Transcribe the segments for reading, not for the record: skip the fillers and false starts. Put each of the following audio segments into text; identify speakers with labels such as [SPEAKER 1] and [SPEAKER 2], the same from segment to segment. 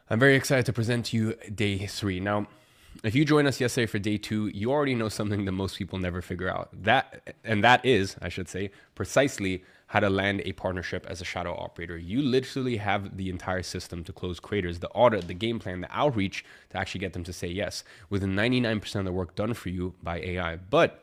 [SPEAKER 1] I'm very excited to present to you day 3. Now, if you joined us yesterday for day 2, you already know something that most people never figure out. That is, I should say, precisely how to land a partnership as a shadow operator. You literally have the entire system to close creators, the audit, the game plan, the outreach to actually get them to say yes, with 99% of the work done for you by AI. But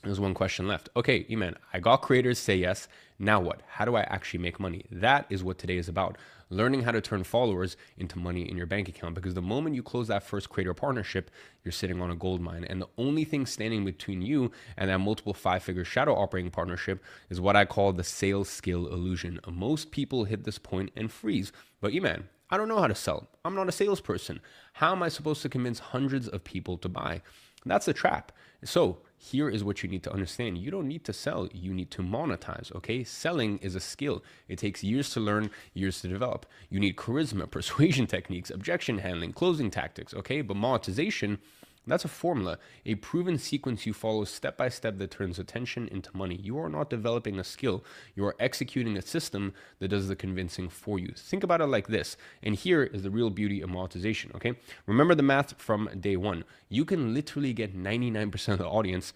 [SPEAKER 1] there's one question left. Okay, Eman, I got creators say yes. Now what? How do I actually make money? That is what today is about. Learning how to turn followers into money in your bank account. Because the moment you close that first creator partnership, you're sitting on a gold mine. And the only thing standing between you and that multiple 5-figure shadow operating partnership is what I call the sales skill illusion. Most people hit this point and freeze. But Eman, I don't know how to sell. I'm not a salesperson. How am I supposed to convince hundreds of people to buy? That's a trap. So here is what you need to understand. You don't need to sell. You need to monetize. Okay. Selling is a skill. It takes years to learn, years to develop. You need charisma, persuasion techniques, objection handling, closing tactics. Okay. But monetization, that's a formula, a proven sequence you follow step by step that turns attention into money. You are not developing a skill. You are executing a system that does the convincing for you. Think about it like this. And here is the real beauty of monetization. Okay. Remember the math from day 1. You can literally get 99% of the audience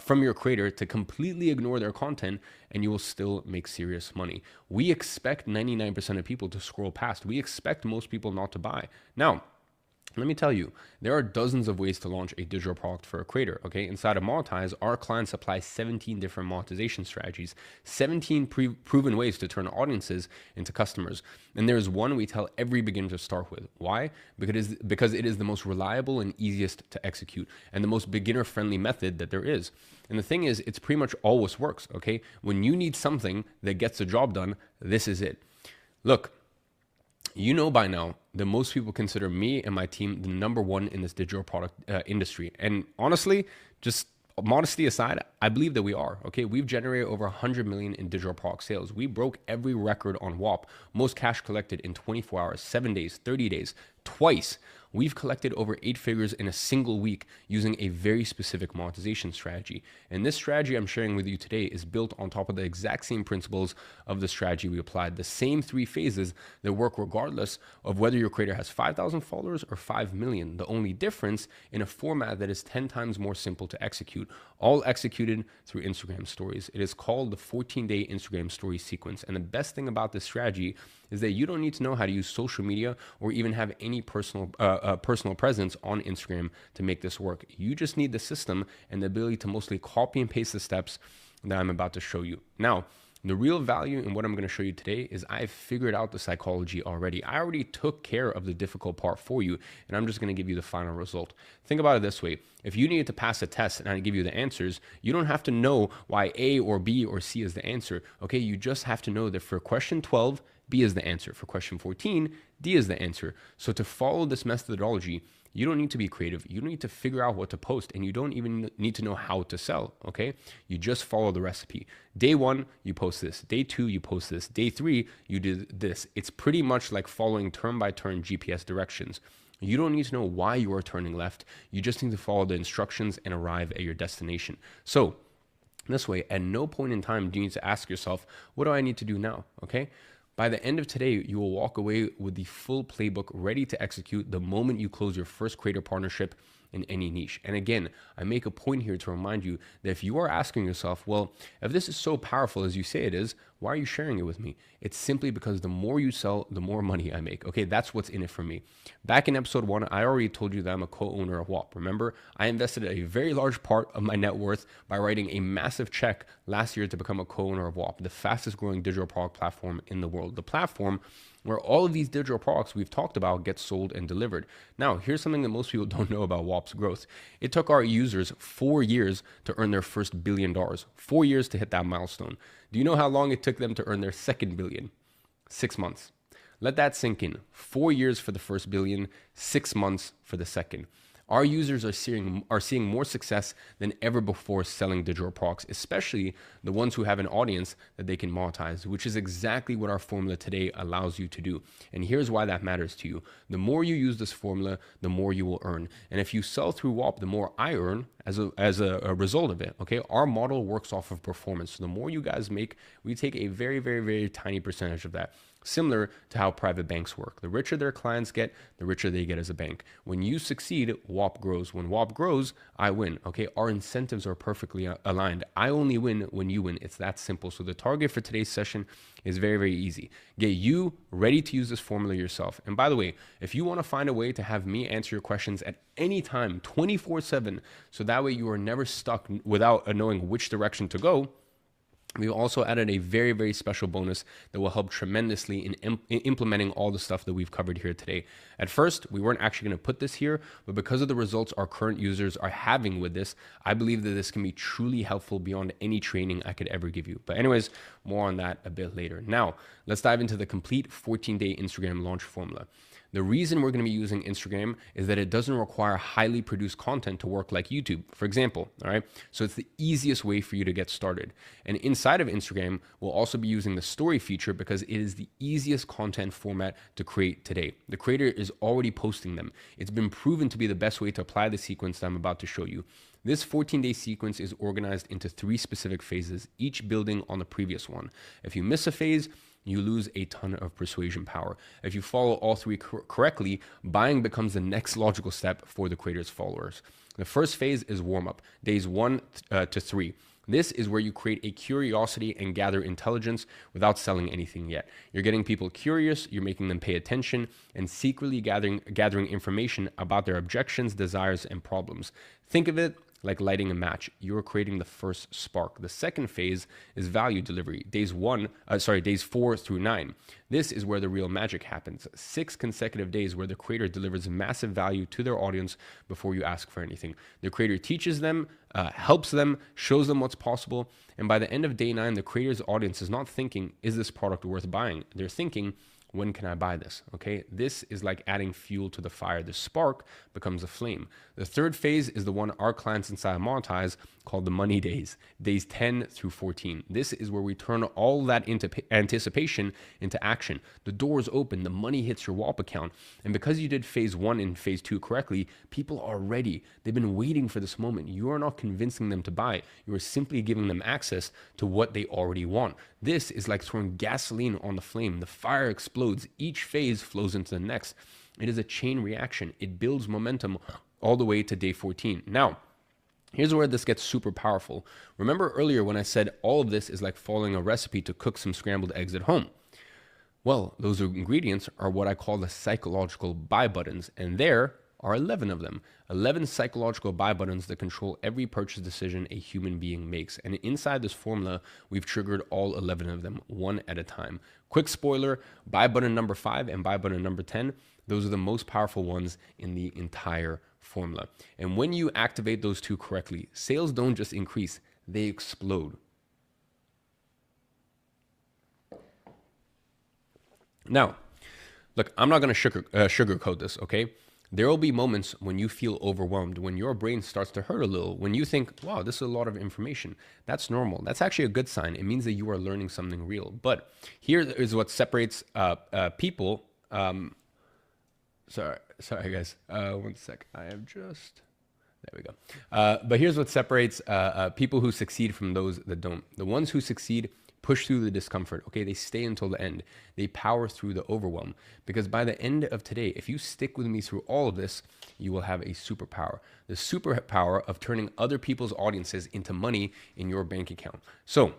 [SPEAKER 1] from your creator to completely ignore their content, and you will still make serious money. We expect 99% of people to scroll past. We expect most people not to buy. Now, let me tell you, there are dozens of ways to launch a digital product for a creator. Okay, inside of Monetize, our clients apply 17 different monetization strategies, 17 proven ways to turn audiences into customers. And there's one we tell every beginner to start with. Why? Because it is the most reliable and easiest to execute, and the most beginner-friendly method that there is. And the thing is, it's pretty much always works. Okay, when you need something that gets the job done, this is it. Look. You know by now that most people consider me and my team the #1 in this digital product industry. And honestly, just modesty aside, I believe that we are. Okay, we've generated over 100 million in digital product sales. We broke every record on WAP. Most cash collected in 24 hours, 7 days, 30 days, twice. We've collected over 8 figures in a single week using a very specific monetization strategy. And this strategy I'm sharing with you today is built on top of the exact same principles of the strategy we applied. The same 3 phases that work regardless of whether your creator has 5,000 followers or 5 million. The only difference in a format that is 10 times more simple to execute, all executed through Instagram stories. It is called the 14-day Instagram story sequence. And the best thing about this strategy is that you don't need to know how to use social media or even have any personal presence on Instagram to make this work. You just need the system and the ability to mostly copy and paste the steps that I'm about to show you. Now, the real value in what I'm going to show you today is I've figured out the psychology already. I already took care of the difficult part for you, and I'm just going to give you the final result. Think about it this way. If you needed to pass a test and I give you the answers, you don't have to know why A or B or C is the answer. Okay, you just have to know that for question 12, B is the answer. For question 14, D is the answer. So to follow this methodology, you don't need to be creative. You don't need to figure out what to post, and you don't even need to know how to sell, okay? You just follow the recipe. Day 1, you post this. Day 2, you post this. Day 3, you do this. It's pretty much like following turn-by-turn GPS directions. You don't need to know why you are turning left. You just need to follow the instructions and arrive at your destination. So this way, at no point in time do you need to ask yourself, what do I need to do now, okay? By the end of today, you will walk away with the full playbook ready to execute the moment you close your first creator partnership in any niche. And again, I make a point here to remind you that if you are asking yourself, well, if this is so powerful as you say it is, why are you sharing it with me? It's simply because the more you sell, the more money I make. Okay, that's what's in it for me. Back in episode 1, I already told you that I'm a co-owner of WAP. Remember, I invested a very large part of my net worth by writing a massive check last year to become a co-owner of WAP, the fastest growing digital product platform in the world. The platform where all of these digital products we've talked about get sold and delivered. Now, here's something that most people don't know about WAP's growth. It took our users 4 years to earn their first $1 billion, 4 years to hit that milestone. Do you know how long it took them to earn their second billion? 6 months. Let that sink in. 4 years for the first billion, 6 months for the second. Our users are seeing more success than ever before selling digital products, especially the ones who have an audience that they can monetize, which is exactly what our formula today allows you to do. And here's why that matters to you. The more you use this formula, the more you will earn. And if you sell through WAP, the more I earn as a result of it. Okay, our model works off of performance. So the more you guys make, we take a very, very, very tiny percentage of that. Similar to how private banks work. The richer their clients get, the richer they get as a bank. When you succeed, WAP grows. When WAP grows, I win. Okay, our incentives are perfectly aligned. I only win when you win. It's that simple. So the target for today's session is very, very easy. Get you ready to use this formula yourself. And by the way, if you want to find a way to have me answer your questions at any time, 24/7, so that way you are never stuck without knowing which direction to go, we've also added a very, very special bonus that will help tremendously in implementing all the stuff that we've covered here today. At first, we weren't actually going to put this here, but because of the results our current users are having with this, I believe that this can be truly helpful beyond any training I could ever give you. But anyways, more on that a bit later. Now, let's dive into the complete 14-day Instagram launch formula. The reason we're going to be using Instagram is that it doesn't require highly produced content to work like YouTube, for example. All right. So it's the easiest way for you to get started. And inside of Instagram, we'll also be using the story feature because it is the easiest content format to create today. The creator is already posting them. It's been proven to be the best way to apply the sequence that I'm about to show you. This 14-day sequence is organized into 3 specific phases, each building on the previous one. If you miss a phase, you lose a ton of persuasion power. If you follow all 3 correctly, buying becomes the next logical step for the creator's followers. The first phase is warm-up, days 1 to 3. This is where you create a curiosity and gather intelligence without selling anything yet. You're getting people curious, you're making them pay attention, and secretly gathering information about their objections, desires, and problems. Think of it like lighting a match. You're creating the first spark. The second phase is value delivery, days 4 through 9. This is where the real magic happens. 6 consecutive days where the creator delivers massive value to their audience before you ask for anything. The creator teaches them, helps them, shows them what's possible. And by the end of day 9, the creator's audience is not thinking, is this product worth buying? They're thinking, when can I buy this? Okay, this is like adding fuel to the fire. The spark becomes a flame. The third phase is the one our clients inside monetize called the money days, days 10 through 14. This is where we turn all that into anticipation into action. The doors open, the money hits your WAP account. And because you did phase 1 and phase 2 correctly, people are ready. They've been waiting for this moment. You are not convincing them to buy. You are simply giving them access to what they already want. This is like throwing gasoline on the flame. The fire explodes. Each phase flows into the next. It is a chain reaction. It builds momentum all the way to day 14. Now, here's where this gets super powerful. Remember earlier when I said all of this is like following a recipe to cook some scrambled eggs at home? Well, those ingredients are what I call the psychological buy buttons, and there are 11 of them. 11 psychological buy buttons that control every purchase decision a human being makes. And inside this formula, we've triggered all 11 of them, one at a time. Quick spoiler, buy button number 5 and buy button number 10, those are the most powerful ones in the entire formula. And when you activate those 2 correctly, sales don't just increase, they explode. Now, look, I'm not going to sugarcoat this, okay? There will be moments when you feel overwhelmed, when your brain starts to hurt a little, when you think, wow, this is a lot of information. That's normal. That's actually a good sign. It means that you are learning something real. But here is what separates people. Sorry, guys. One sec. I am just... There we go. But here's what separates people who succeed from those that don't. The ones who succeed push through the discomfort, okay? They stay until the end. They power through the overwhelm. Because by the end of today, if you stick with me through all of this, you will have a superpower. The superpower of turning other people's audiences into money in your bank account. So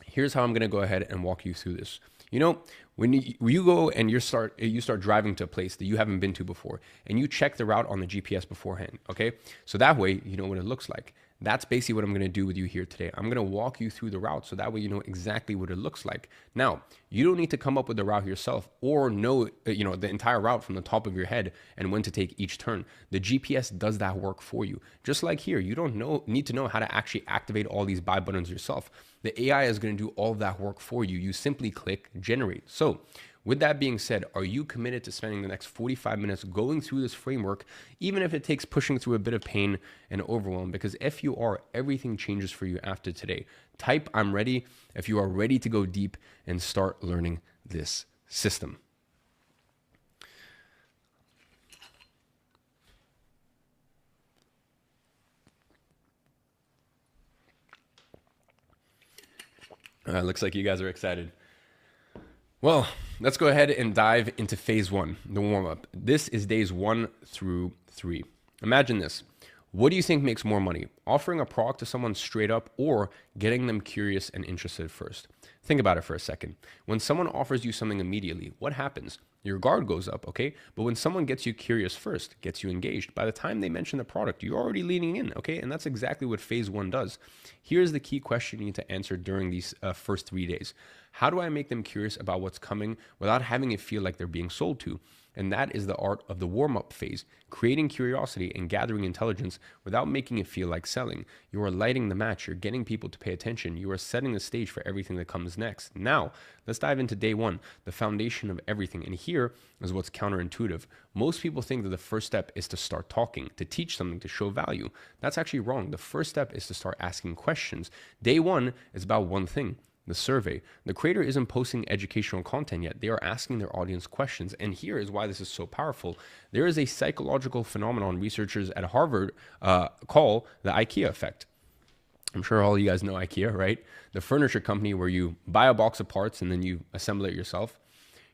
[SPEAKER 1] here's how I'm gonna go ahead and walk you through this. You know, when you go and you start driving to a place that you haven't been to before, and you check the route on the GPS beforehand, okay? So that way, you know what it looks like. That's basically what I'm going to do with you here today. I'm going to walk you through the route so that way you know exactly what it looks like. Now, you don't need to come up with the route yourself or know, the entire route from the top of your head and when to take each turn. The GPS does that work for you. Just like here, you don't need to know how to actually activate all these buy buttons yourself. The AI is going to do all of that work for you. You simply click generate. So, with that being said, are you committed to spending the next 45 minutes going through this framework, even if it takes pushing through a bit of pain and overwhelm? Because if you are, everything changes for you after today. Type I'm ready if you are ready to go deep and start learning this system. Looks like you guys are excited. Well, let's go ahead and dive into phase one, the warm up. This is days 1 through 3. Imagine this. What do you think makes more money? Offering a product to someone straight up or getting them curious and interested first? Think about it for a second. When someone offers you something immediately, what happens? Your guard goes up, okay? But when someone gets you curious first, gets you engaged, by the time they mention the product, you're already leaning in, okay? And that's exactly what phase one does. Here's the key question you need to answer during these first 3 days. How do I make them curious about what's coming without having it feel like they're being sold to? And that is the art of the warm-up phase, creating curiosity and gathering intelligence without making it feel like selling. You are lighting the match, you're getting people to pay attention, you are setting the stage for everything that comes next. Now, let's dive into day one, the foundation of everything. And here is what's counterintuitive. Most people think that the first step is to start talking, to teach something, to show value. That's actually wrong. The first step is to start asking questions. Day one is about one thing: the survey. The creator isn't posting educational content yet. They are asking their audience questions. And here is why this is so powerful. There is a psychological phenomenon researchers at Harvard call the IKEA effect. I'm sure all you guys know IKEA, right? The furniture company where you buy a box of parts and then you assemble it yourself.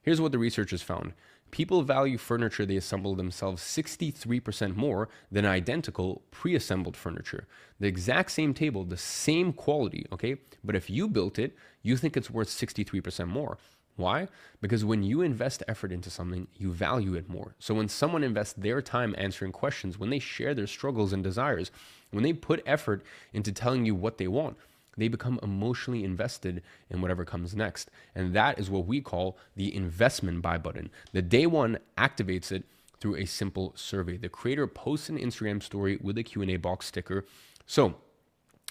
[SPEAKER 1] Here's what the researchers found. People value furniture they assemble themselves 63% more than identical pre-assembled furniture. The exact same table, the same quality, okay? But if you built it, you think it's worth 63% more. Why? Because when you invest effort into something, you value it more. So when someone invests their time answering questions, when they share their struggles and desires, when they put effort into telling you what they want, they become emotionally invested in whatever comes next. And that is what we call the investment buy button. The day one activates it through a simple survey. The creator posts an Instagram story with a Q&A box sticker. So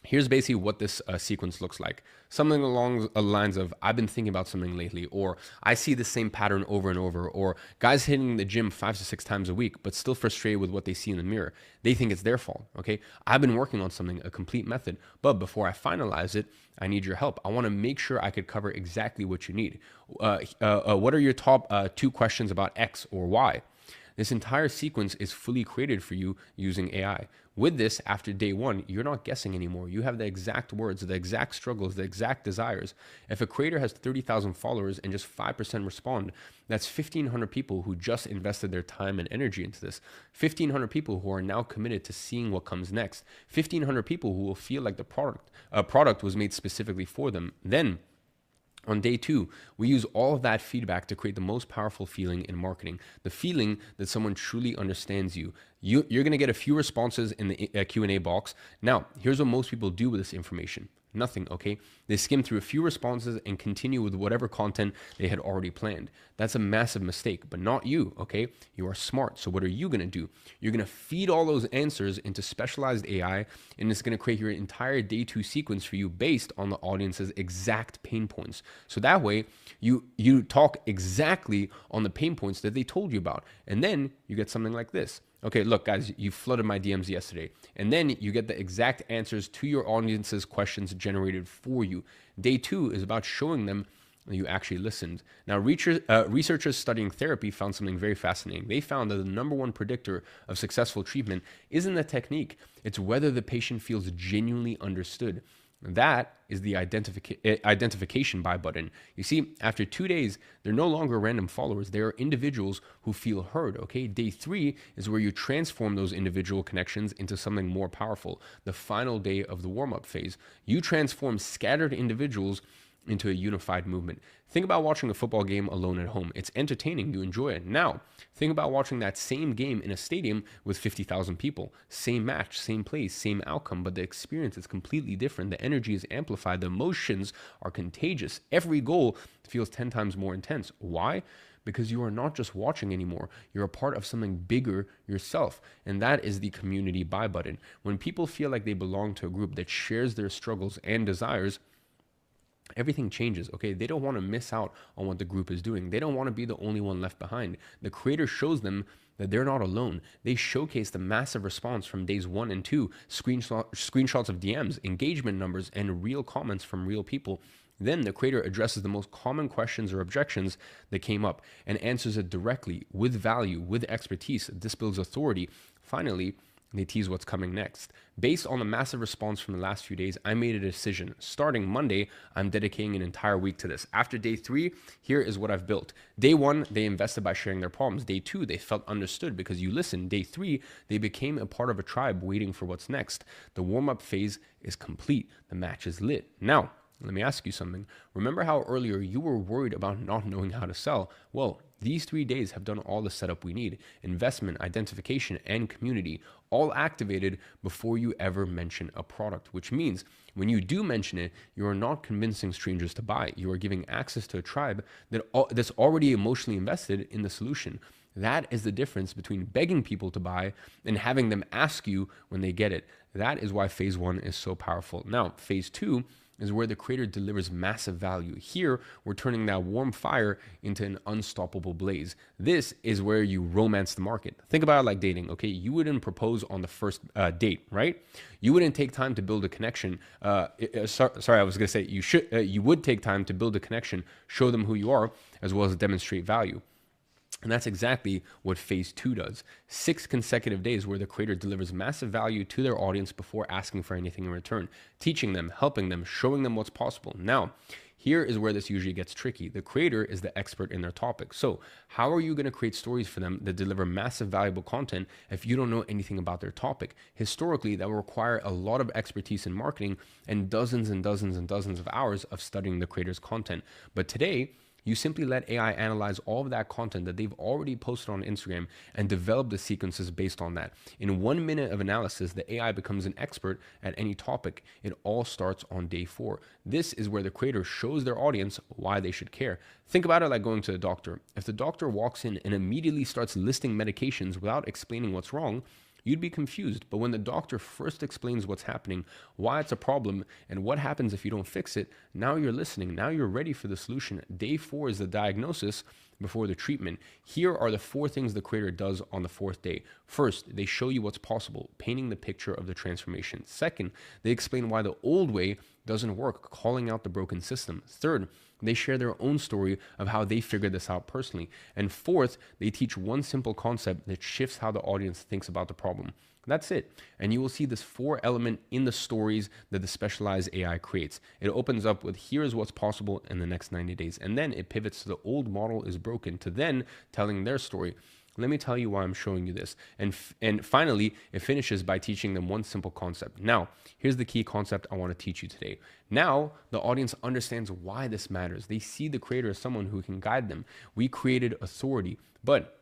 [SPEAKER 1] here's basically what this sequence looks like. Something along the lines of, I've been thinking about something lately, or I see the same pattern over and over, or guys hitting the gym 5 to 6 times a week, but still frustrated with what they see in the mirror. They think it's their fault, okay? I've been working on something, a complete method, but before I finalize it, I need your help. I wanna make sure I could cover exactly what you need. What are your top 2 questions about X or Y? This entire sequence is fully created for you using AI. With this, after day one, you're not guessing anymore. You have the exact words, the exact struggles, the exact desires. If a creator has 30,000 followers and just 5% respond, that's 1,500 people who just invested their time and energy into this. 1,500 people who are now committed to seeing what comes next. 1,500 people who will feel like the product was made specifically for them. Then, on day 2, we use all of that feedback to create the most powerful feeling in marketing, the feeling that someone truly understands you. You're going to get a few responses in the Q&A box. Now, here's what most people do with this information. Nothing, okay? They skim through a few responses and continue with whatever content they had already planned. That's a massive mistake, but not you, okay? You are smart. So what are you going to do? You're going to feed all those answers into specialized AI, and it's going to create your entire day 2 sequence for you based on the audience's exact pain points. So that way, you talk exactly on the pain points that they told you about. And then you get something like this. Okay, look, guys, you flooded my DMs yesterday. And then you get the exact answers to your audience's questions generated for you. Day 2 is about showing them that you actually listened. Now, researchers studying therapy found something very fascinating. They found that the #1 predictor of successful treatment isn't the technique, it's whether the patient feels genuinely understood. That is the identification buy button. You see, after 2 days, they're no longer random followers. They are individuals who feel heard, okay? Day 3 is where you transform those individual connections into something more powerful. The final day of the warm-up phase. You transform scattered individuals into a unified movement. Think about watching a football game alone at home. It's entertaining, you enjoy it. Now, think about watching that same game in a stadium with 50,000 people. Same match, same place, same outcome, but the experience is completely different. The energy is amplified, the emotions are contagious. Every goal feels 10 times more intense. Why? Because you are not just watching anymore. You're a part of something bigger yourself. And that is the community buy button. When people feel like they belong to a group that shares their struggles and desires, everything changes, okay? They don't want to miss out on what the group is doing. They don't want to be the only one left behind. The creator shows them that they're not alone. They showcase the massive response from days 1 and 2, screenshots of DMs, engagement numbers, and real comments from real people. Then the creator addresses the most common questions or objections that came up and answers it directly with value, with expertise. This builds authority. Finally, they tease what's coming next. Based on the massive response from the last few days, I made a decision. Starting Monday, I'm dedicating an entire week to this. After day 3, here is what I've built. Day 1, they invested by sharing their problems. Day 2, they felt understood because you listened. Day 3, they became a part of a tribe waiting for what's next. The warm-up phase is complete. The match is lit. Now, let me ask you something. Remember how earlier you were worried about not knowing how to sell? Well, these 3 days have done all the setup we need. Investment, identification, and community, all activated before you ever mention a product, which means when you do mention it, you are not convincing strangers to buy. You are giving access to a tribe that's already emotionally invested in the solution. That is the difference between begging people to buy and having them ask you when they get it. That is why phase 1 is so powerful. Now, phase 2 is where the creator delivers massive value. Here, we're turning that warm fire into an unstoppable blaze. This is where you romance the market. Think about it like dating, okay? You wouldn't propose on the first date, right? You wouldn't take time to build a connection. Sorry, I was gonna say you would take time to build a connection, show them who you are, as well as demonstrate value. And that's exactly what phase 2 does. 6 consecutive days where the creator delivers massive value to their audience before asking for anything in return, teaching them, helping them, showing them what's possible. Now, here is where this usually gets tricky. The creator is the expert in their topic. So how are you going to create stories for them that deliver massive valuable content if you don't know anything about their topic? Historically, that will require a lot of expertise in marketing and dozens and dozens and dozens of hours of studying the creator's content. But today, you simply let AI analyze all of that content that they've already posted on Instagram and develop the sequences based on that. In 1 minute of analysis, the AI becomes an expert at any topic. It all starts on day 4. This is where the creator shows their audience why they should care. Think about it like going to a doctor. If the doctor walks in and immediately starts listing medications without explaining what's wrong, you'd be confused. But when the doctor first explains what's happening, why it's a problem, and what happens if you don't fix it, now you're listening. Now you're ready for the solution. Day 4 is the diagnosis before the treatment. Here are the 4 things the creator does on the 4th day. First, they show you what's possible, painting the picture of the transformation. Second, they explain why the old way doesn't work, calling out the broken system. Third, they share their own story of how they figured this out personally. And fourth, they teach one simple concept that shifts how the audience thinks about the problem. That's it. And you will see this 4 element in the stories that the specialized AI creates. It opens up with here's what's possible in the next 90 days. And then it pivots to the old model is broken to then telling their story. Let me tell you why I'm showing you this. And finally, it finishes by teaching them one simple concept. Now, here's the key concept I want to teach you today. Now, the audience understands why this matters. They see the creator as someone who can guide them. We created authority. But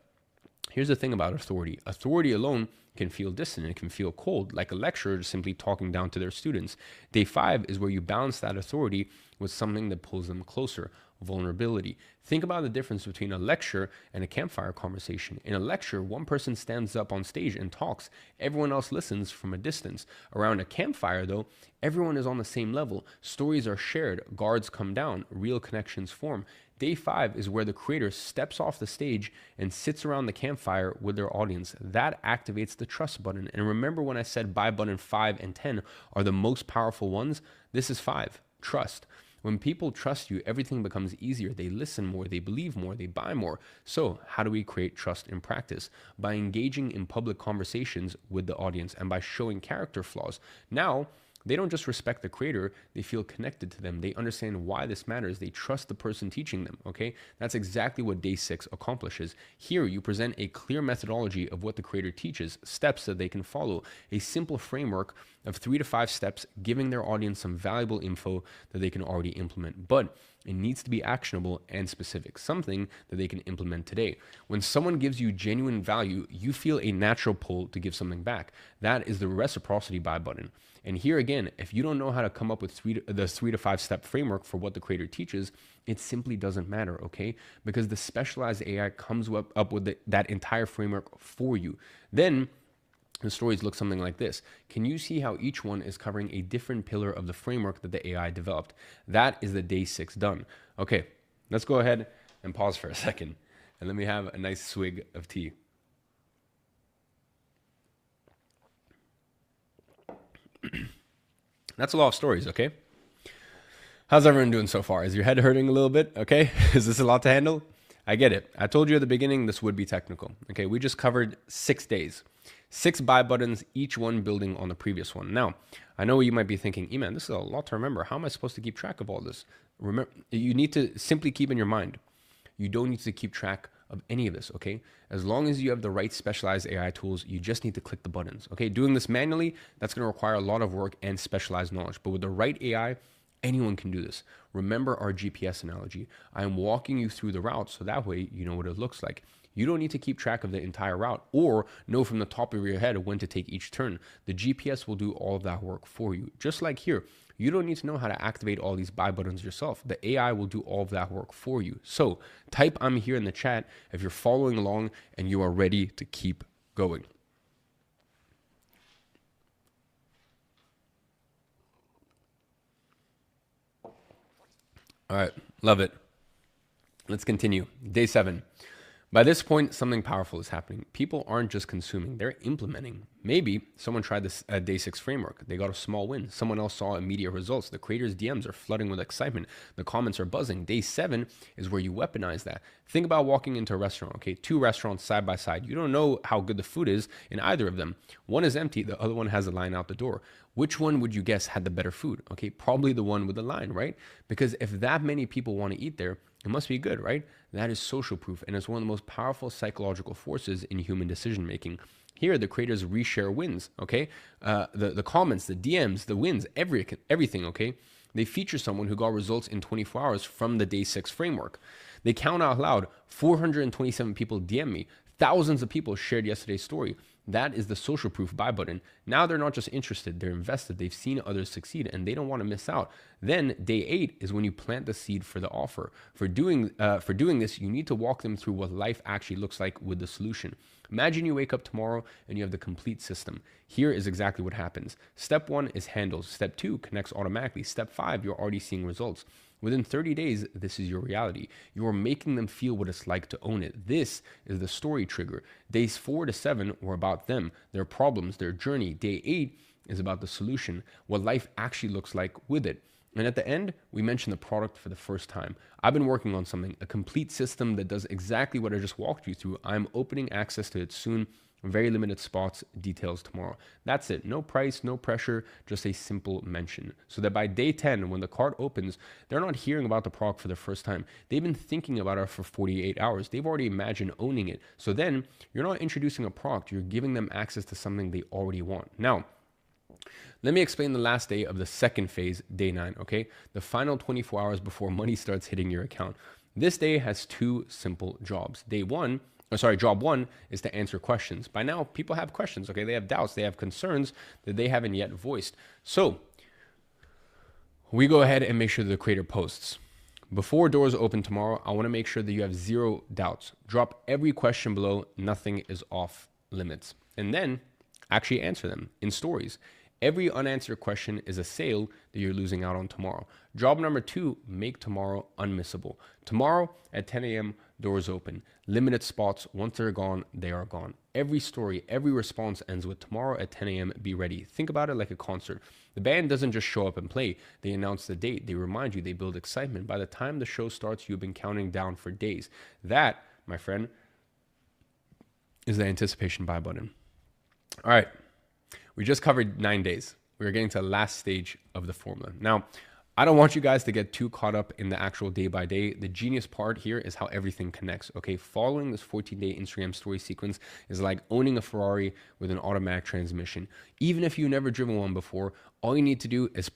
[SPEAKER 1] here's the thing about authority. Authority alone can feel distant. It can feel cold, like a lecturer simply talking down to their students. Day 5 is where you balance that authority with something that pulls them closer. Vulnerability. Think about the difference between a lecture and a campfire conversation. In a lecture, one person stands up on stage and talks. Everyone else listens from a distance. Around a campfire, though, everyone is on the same level. Stories are shared. Guards come down. Real connections form. Day 5 is where the creator steps off the stage and sits around the campfire with their audience. That activates the trust button. And remember when I said buy button 5 and 10 are the most powerful ones? This is 5. Trust. When people trust you, everything becomes easier. They listen more, they believe more, they buy more. So how do we create trust in practice? By engaging in public conversations with the audience and by showing character flaws. Now, they don't just respect the creator, they feel connected to them. They understand why this matters. They trust the person teaching them, okay? That's exactly what day 6 accomplishes. Here, you present a clear methodology of what the creator teaches, steps that they can follow, a simple framework of 3 to 5 steps, giving their audience some valuable info that they can already implement. But it needs to be actionable and specific, something that they can implement today. When someone gives you genuine value, you feel a natural pull to give something back. That is the reciprocity buy button. And here again, if you don't know how to come up with the 3 to 5 step framework for what the creator teaches, it simply doesn't matter, okay? Because the specialized AI comes up with that entire framework for you. Then the stories look something like this. Can you see how each one is covering a different pillar of the framework that the AI developed? That is the day 6 done. Okay, let's go ahead and pause for a second. And let me have a nice swig of tea. That's a lot of stories, okay? How's everyone doing so far? Is your head hurting a little bit? Okay, is this a lot to handle? I get it. I told you at the beginning this would be technical. Okay, we just covered 6 days. 6 buy buttons, each one building on the previous one. Now, I know you might be thinking, man, this is a lot to remember. How am I supposed to keep track of all this? Remember, you need to simply keep in your mind, you don't need to keep track of any of this, okay? As long as you have the right specialized AI tools, you just need to click the buttons, okay? Doing this manually, that's gonna require a lot of work and specialized knowledge. But with the right AI, anyone can do this. Remember our GPS analogy. I'm walking you through the route so that way you know what it looks like. You don't need to keep track of the entire route or know from the top of your head when to take each turn. The GPS will do all of that work for you. Just like here, you don't need to know how to activate all these buy buttons yourself. The AI will do all of that work for you. So type I'm here in the chat if you're following along and you are ready to keep going. All right, love it. Let's continue. Day 7. By this point, something powerful is happening. People aren't just consuming, they're implementing. Maybe someone tried this day 6 framework. They got a small win. Someone else saw immediate results. The creators' DMs are flooding with excitement. The comments are buzzing. Day 7 is where you weaponize that. Think about walking into a restaurant, okay? 2 restaurants side by side. You don't know how good the food is in either of them. One is empty, the other one has a line out the door. Which one would you guess had the better food? Okay, probably the one with the line, right? Because if that many people want to eat there, it must be good, right? That is social proof, and it's one of the most powerful psychological forces in human decision making. Here, the creators reshare wins, okay? The comments, the DMs, the wins, everything, okay? They feature someone who got results in 24 hours from the day 6 framework. They count out loud, 427 people DM me, thousands of people shared yesterday's story. That is the social proof buy button. Now they're not just interested, they're invested. They've seen others succeed and they don't want to miss out. Then day 8 is when you plant the seed for the offer. For doing this, you need to walk them through what life actually looks like with the solution. Imagine you wake up tomorrow and you have the complete system. Here is exactly what happens. Step 1 is handles. Step 2 connects automatically. Step 5, you're already seeing results. Within 30 days, this is your reality. You are making them feel what it's like to own it. This is the story trigger. Days 4 to 7 were about them, their problems, their journey. Day 8 is about the solution, what life actually looks like with it. And at the end, we mentioned the product for the first time. I've been working on something, a complete system that does exactly what I just walked you through. I'm opening access to it soon. Very limited spots, details tomorrow. That's it. No price, no pressure, just a simple mention. So that by day 10, when the cart opens, they're not hearing about the product for the first time. They've been thinking about it for 48 hours. They've already imagined owning it. So then you're not introducing a product, you're giving them access to something they already want. Now, let me explain the last day of the second phase, day 9, okay? The final 24 hours before money starts hitting your account. This day has 2 simple jobs. Job 1 is to answer questions. By now, people have questions, okay? They have doubts, they have concerns that they haven't yet voiced. So we go ahead and make sure the creator posts. Before doors open tomorrow, I want to make sure that you have 0 doubts. Drop every question below. Nothing is off limits. And then actually answer them in stories. Every unanswered question is a sale that you're losing out on tomorrow. Job number 2, make tomorrow unmissable. Tomorrow at 10 a.m., doors open. Limited spots. Once they're gone, they are gone. Every story, every response ends with tomorrow at 10 a.m., be ready. Think about it like a concert. The band doesn't just show up and play. They announce the date. They remind you. They build excitement. By the time the show starts, you've been counting down for days. That, my friend, is the anticipation buy button. All right. We just covered 9 days. We're getting to the last stage of the formula. Now, I don't want you guys to get too caught up in the actual day by day. The genius part here is how everything connects, okay? Following this 14-day Instagram story sequence is like owning a Ferrari with an automatic transmission. Even if you've never driven one before, all you need to do is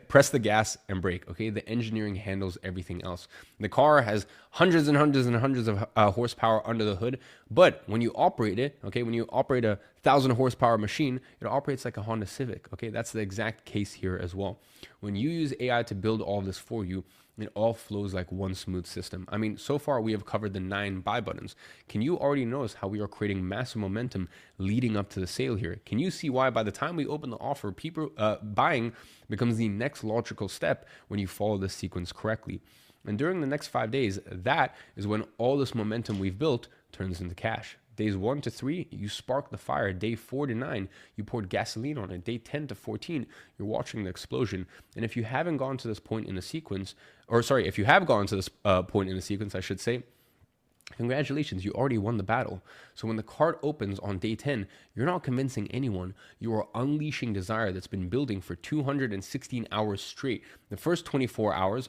[SPEAKER 1] press the gas and brake, okay? The engineering handles everything else. The car has hundreds and hundreds and hundreds of horsepower under the hood, but when you operate it, okay, when you operate a 1,000 horsepower machine, it operates like a Honda Civic, okay? That's the exact case here as well. When you use AI to build all this for you, it all flows like one smooth system. I mean, so far we have covered the 9 buy buttons. Can you already notice how we are creating massive momentum leading up to the sale here? Can you see why by the time we open the offer, people buying becomes the next logical step when you follow this sequence correctly? And during the next 5 days, that is when all this momentum we've built turns into cash. Days 1 to 3, you spark the fire. Day 4 to 9, you poured gasoline on it. Day 10 to 14, you're watching the explosion. And if you haven't gone to this point in the sequence, if you have gone to this point in the sequence, I should say, Congratulations, you already won the battle. So when the cart opens on day 10, you're not convincing anyone. You are unleashing desire that's been building for 216 hours straight. The first 24 hours,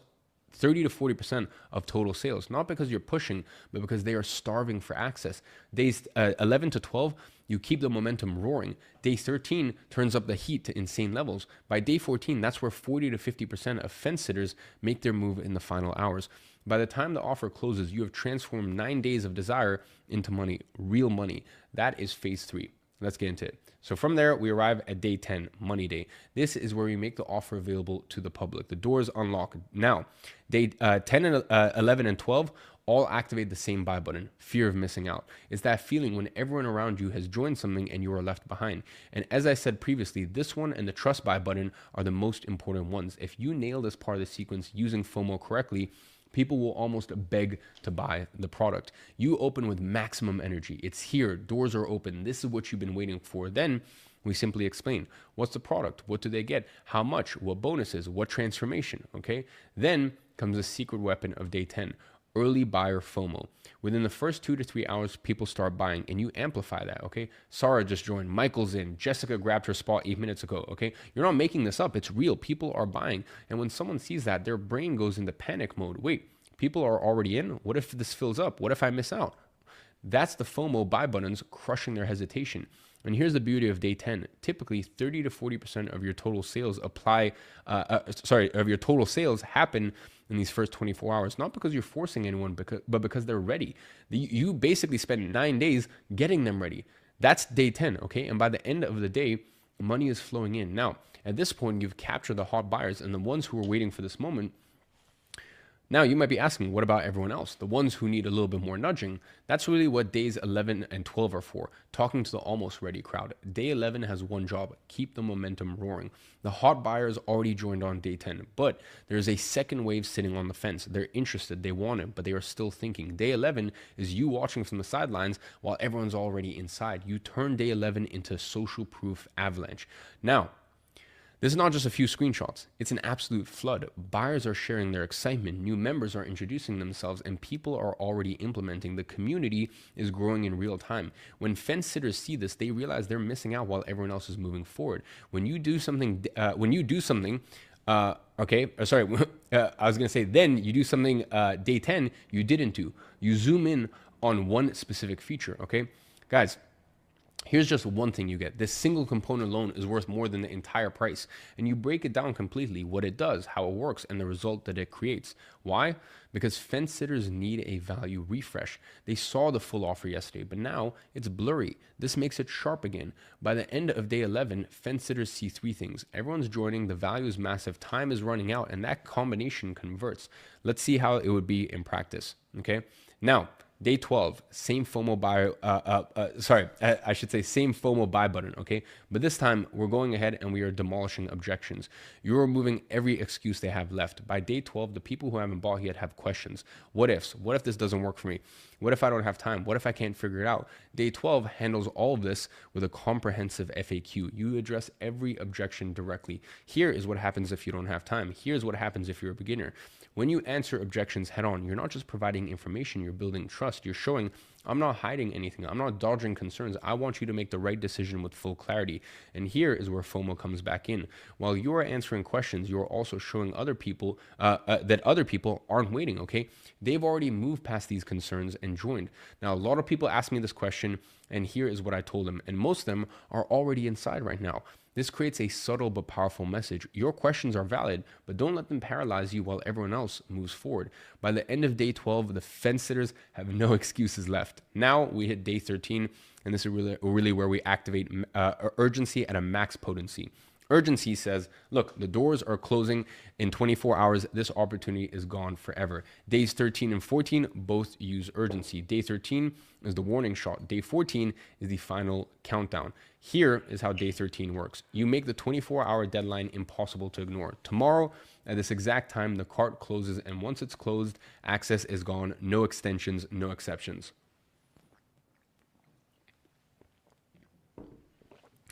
[SPEAKER 1] 30 to 40% of total sales, not because you're pushing, but because they are starving for access. Days 11 to 12, you keep the momentum roaring. Day 13 turns up the heat to insane levels. By day 14, that's where 40 to 50% of fence sitters make their move in the final hours. By the time the offer closes, you have transformed 9 days of desire into money, real money. That is phase 3. Let's get into it. So from there, we arrive at day 10, money day. This is where we make the offer available to the public. The doors unlock. Now, day 10 and 11 and 12 all activate the same buy button, fear of missing out. It's that feeling when everyone around you has joined something and you are left behind. And as I said previously, this one and the trust buy button are the most important ones. If you nail this part of the sequence using FOMO correctly, people will almost beg to buy the product. You open with maximum energy. It's here. Doors are open. This is what you've been waiting for. Then we simply explain, what's the product? What do they get? How much? What bonuses? What transformation? Okay. Then comes the secret weapon of day 10. Early buyer FOMO. Within the first 2 to 3 hours, people start buying and you amplify that, okay? Sarah just joined, Michael's in, Jessica grabbed her spot 8 minutes ago, okay? You're not making this up, it's real. People are buying. And when someone sees that, their brain goes into panic mode. Wait, people are already in? What if this fills up? What if I miss out? That's the FOMO buy buttons crushing their hesitation. And here's the beauty of day 10. Typically, 30 to 40% of your total sales of your total sales happen in these first 24 hours, not because you're forcing anyone, but because they're ready. You basically spend 9 days getting them ready. That's day 10, okay? And by the end of the day, money is flowing in. Now, at this point, you've captured the hot buyers and the ones who are waiting for this moment. Now, you might be asking, what about everyone else? The ones who need a little bit more nudging? That's really what days 11 and 12 are for, talking to the almost ready crowd. Day 11 has one job, keep the momentum roaring. The hot buyers already joined on day 10, but there's a second wave sitting on the fence. They're interested, they want it, but they are still thinking. Day 11 is you watching from the sidelines while everyone's already inside. You turn day 11 into social proof avalanche. Now, this is not just a few screenshots. It's an absolute flood. Buyers are sharing their excitement. New members are introducing themselves and people are already implementing. The community is growing in real time. When fence sitters see this, they realize they're missing out while everyone else is moving forward. When you do something, I was going to say, then you do something day 10 you didn't do. You zoom in on one specific feature, okay? Guys, here's just one thing you get. This single component alone is worth more than the entire price. And you break it down completely, what it does, how it works, and the result that it creates. Why? Because fence sitters need a value refresh. They saw the full offer yesterday, but now it's blurry. This makes it sharp again. By the end of day 11, fence sitters see 3 things. Everyone's joining, the value is massive, time is running out, and that combination converts. Let's see how it would be in practice, okay? Now, day 12, same FOMO buy, I should say same FOMO buy button, okay? But this time, we're going ahead and we are demolishing objections. You're removing every excuse they have left. By day 12, the people who haven't bought yet have questions. What ifs? What if this doesn't work for me? What if I don't have time? What if I can't figure it out? Day 12 handles all of this with a comprehensive FAQ. You address every objection directly. Here is what happens if you don't have time. Here's what happens if you're a beginner. When you answer objections head on, you're not just providing information, you're building trust. You're showing, I'm not hiding anything. I'm not dodging concerns. I want you to make the right decision with full clarity. And here is where FOMO comes back in. While you are answering questions, you are also showing other people that other people aren't waiting, okay? They've already moved past these concerns and joined. Now, a lot of people ask me this question, and here is what I told them. And most of them are already inside right now. This creates a subtle but powerful message. Your questions are valid, but don't let them paralyze you while everyone else moves forward. By the end of day 12, the fence sitters have no excuses left. Now we hit day 13, and this is really where we activate urgency at a max potency. Urgency says, look, the doors are closing in 24 hours. This opportunity is gone forever. Days 13 and 14 both use urgency. Day 13 is the warning shot. Day 14 is the final countdown. Here is how day 13 works. You make the 24-hour deadline impossible to ignore. Tomorrow, at this exact time, the cart closes, and once it's closed, access is gone. No extensions, no exceptions.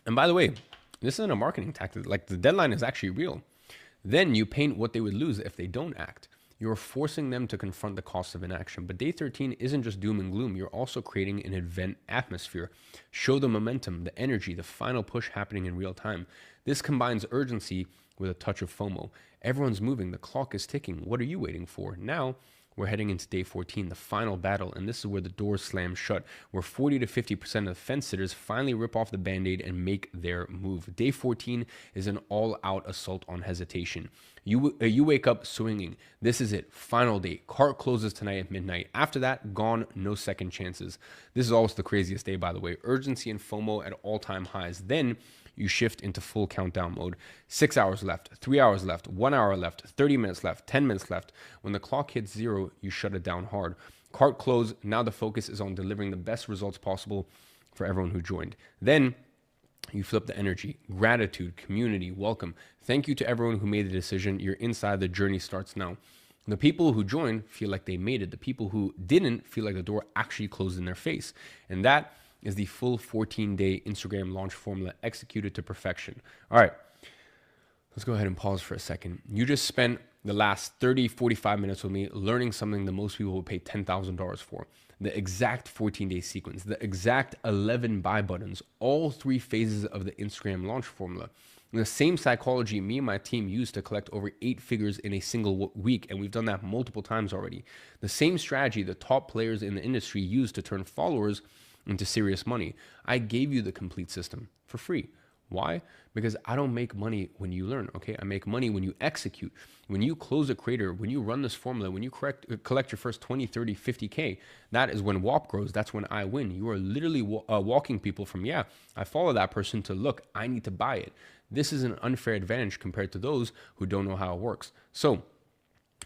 [SPEAKER 1] And by the way, this isn't a marketing tactic. Like, the deadline is actually real. Then you paint what they would lose if they don't act. you're forcing them to confront the cost of inaction. But day 13 isn't just doom and gloom. You're also creating an event atmosphere. Show the momentum, the energy, the final push happening in real time. This combines urgency with a touch of FOMO. Everyone's moving. The clock is ticking. What are you waiting for? Now, we're heading into day 14, the final battle, and this is where the doors slam shut, where 40 to 50% of the fence sitters finally rip off the band-aid and make their move. Day 14 is an all-out assault on hesitation. You wake up swinging. This is it. Final day. Cart closes tonight at midnight. After that, gone. No second chances. This is always the craziest day, by the way. Urgency and FOMO at all-time highs. Then you shift into full countdown mode. 6 hours left, 3 hours left, 1 hour left, 30 minutes left, 10 minutes left. When the clock hits zero, you shut it down hard. Cart close. Now the focus is on delivering the best results possible for everyone who joined. Then you flip the energy, gratitude, community, welcome. Thank you to everyone who made the decision. You're inside. The journey starts now. The people who joined feel like they made it. The people who didn't feel like the door actually closed in their face. And that is the full 14-day Instagram launch formula executed to perfection. All right, let's go ahead and pause for a second. You just spent the last 30, 45 minutes with me learning something that most people would pay $10,000 for. The exact 14-day sequence, the exact 11 buy buttons, all 3 phases of the Instagram launch formula. And the same psychology me and my team used to collect over 8 figures in a single week, and we've done that multiple times already. The same strategy the top players in the industry use to turn followers into serious money. I gave you the complete system for free. Why? Because I don't make money when you learn, okay? I make money when you execute. When you close a creator, when you run this formula, when you collect your first 20, 30, 50K, that is when WAP grows. That's when I win. You are literally walking people from, yeah, I follow that person to, look, I need to buy it. This is an unfair advantage compared to those who don't know how it works. So